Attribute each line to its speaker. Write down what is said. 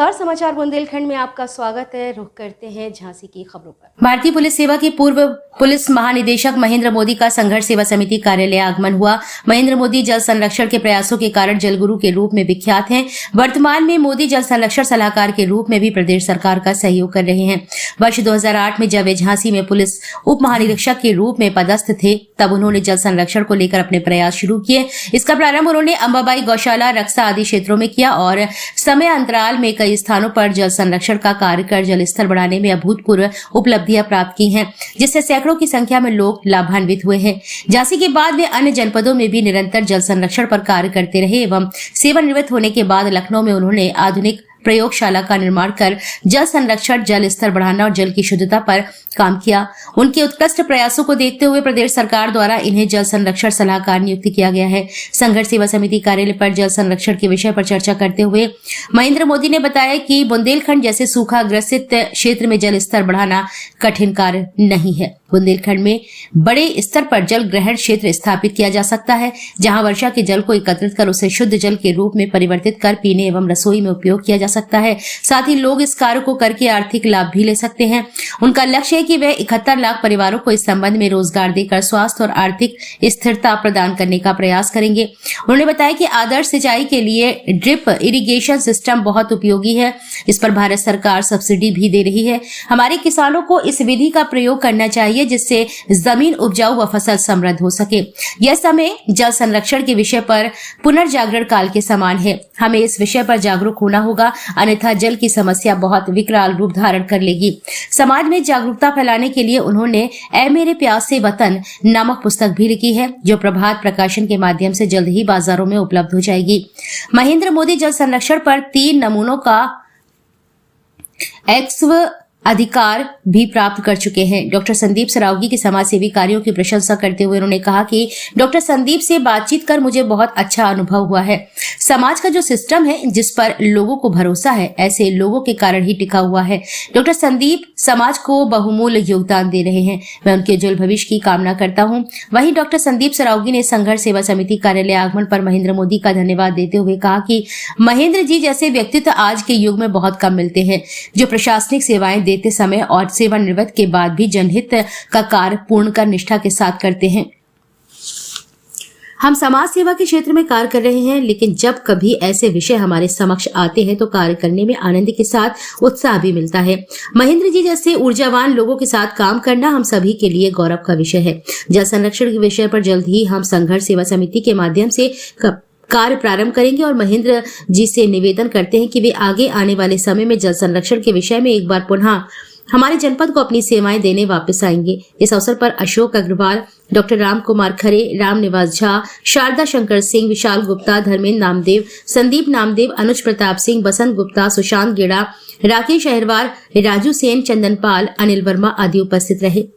Speaker 1: नमस्कार, समाचार बुंदेलखंड में आपका स्वागत है। रुख करते हैं झांसी की खबरों पर।
Speaker 2: भारतीय पुलिस सेवा के पूर्व पुलिस महानिदेशक महेंद्र मोदी का संघर्ष सेवा समिति कार्यालय आगमन हुआ। महेंद्र मोदी जल संरक्षण के प्रयासों के कारण जल गुरु के रूप में विख्यात हैं। वर्तमान में मोदी जल संरक्षण सलाहकार के रूप में भी प्रदेश सरकार का सहयोग कर रहे हैं। वर्ष 2008 में जब वे झांसी में पुलिस उप महानिरीक्षक के रूप में पदस्थ थे, तब उन्होंने जल संरक्षण को लेकर अपने प्रयास शुरू किए। इसका प्रारंभ उन्होंने अंबाबाई गौशाला, रक्सा आदि क्षेत्रों में किया और समय अंतराल में कई स्थानों पर जल संरक्षण का कार्य कर जल स्तर बढ़ाने में अभूतपूर्व उपलब्धियां प्राप्त की हैं, जिससे सैकड़ों की संख्या में लोग लाभान्वित हुए हैं। झांसी के बाद वे अन्य जनपदों में भी निरंतर जल संरक्षण पर कार्य करते रहे एवं सेवानिवृत्त होने के बाद लखनऊ में उन्होंने आधुनिक प्रयोगशाला का निर्माण कर जल संरक्षण, जल स्तर बढ़ाना और जल की शुद्धता पर काम किया। उनके उत्कृष्ट प्रयासों को देखते हुए प्रदेश सरकार द्वारा इन्हें जल संरक्षण सलाहकार नियुक्त किया गया है। संघर्ष सेवा समिति कार्यालय पर जल संरक्षण के विषय पर चर्चा करते हुए महेंद्र मोदी ने बताया कि बुंदेलखंड जैसे सूखाग्रसित क्षेत्र में जल स्तर बढ़ाना कठिन कार्य नहीं है। बुंदेलखंड में बड़े स्तर पर जल ग्रहण क्षेत्र स्थापित किया जा सकता है, जहां वर्षा के जल को एकत्रित कर उसे शुद्ध जल के रूप में परिवर्तित कर पीने एवं रसोई में उपयोग किया जा सकता है। साथ ही लोग इस कार्य को करके आर्थिक लाभ भी ले सकते हैं। उनका लक्ष्य है कि वे 71 लाख परिवारों को इस संबंध में रोजगार देकर स्वास्थ्य और आर्थिक स्थिरता प्रदान करने का प्रयास करेंगे। उन्होंने बताया कि आदर्श सिंचाई के लिए ड्रिप इरिगेशन सिस्टम बहुत उपयोगी है। इस पर भारत सरकार सब्सिडी भी दे रही है। हमारे किसानों को इस विधि का प्रयोग करना चाहिए, जिससे जमीन उपजाऊ व फसल समृद्ध हो सके। यह समय जल संरक्षण के विषय पर पुनर्जागरण काल के समान है। हमें इस विषय पर जागरूक होना होगा, अन्यथा जल की समस्या बहुत विकराल रूप धारण कर लेगी। समाज में जागरूकता फैलाने के लिए उन्होंने ऐ मेरे प्यासे वतन नामक पुस्तक भी लिखी है, जो प्रभात प्रकाशन के माध्यम से जल्द ही बाजारों में उपलब्ध हो जाएगी। महेंद्र मोदी जल संरक्षण पर 3 नमूनों का एक्स्व अधिकार भी प्राप्त कर चुके हैं। डॉक्टर संदीप सरावगी के समाजसेवी कार्यों की प्रशंसा करते हुए उन्होंने कहा कि डॉक्टर संदीप से बातचीत कर मुझे बहुत अच्छा अनुभव हुआ है। समाज का जो सिस्टम है, जिस पर लोगों को भरोसा है, ऐसे लोगों के कारण ही टिका हुआ है। डॉक्टर संदीप समाज को बहुमूल्य योगदान दे रहे हैं। मैं उनके उज्जवल भविष्य की कामना करता हूं। वहीं डॉक्टर संदीप सरावगी ने संघर्ष सेवा समिति कार्यालय आगमन पर महेंद्र मोदी का धन्यवाद देते हुए कहा कि महेंद्र जी जैसे व्यक्तित्व आज के युग में बहुत कम मिलते हैं, जो प्रशासनिक सेवाएं देते समय और सेवानिवृत्त के बाद भी जनहित का कार्य पूर्ण कर निष्ठा के साथ करते हैं। हम समाज सेवा के क्षेत्र में कार्य कर रहे हैं, लेकिन जब कभी ऐसे विषय हमारे समक्ष आते हैं तो कार्य करने में आनंद के साथ उत्साह भी मिलता है। महेंद्र जी जैसे ऊर्जावान लोगों के साथ काम करना हम सभी के लिए गौरव का विषय है। जल संरक्षण के विषय पर जल्द ही हम संघर्ष सेवा समिति के माध्यम से कार्य प्रारंभ करेंगे और महेंद्र जी से निवेदन करते हैं कि वे आगे आने वाले समय में जल संरक्षण के विषय में एक बार पुनः हमारे जनपद को अपनी सेवाएं देने वापस आएंगे। इस अवसर पर अशोक अग्रवाल, डॉक्टर राम कुमार खरे, राम निवास झा, शारदा शंकर सिंह, विशाल गुप्ता, धर्मेंद्र नामदेव, संदीप नामदेव, अनुज प्रताप सिंह, बसंत गुप्ता, सुशांत गेड़ा, राकेश अहिरवार, राजू सेन, चंदन पाल, अनिल वर्मा आदि उपस्थित रहे।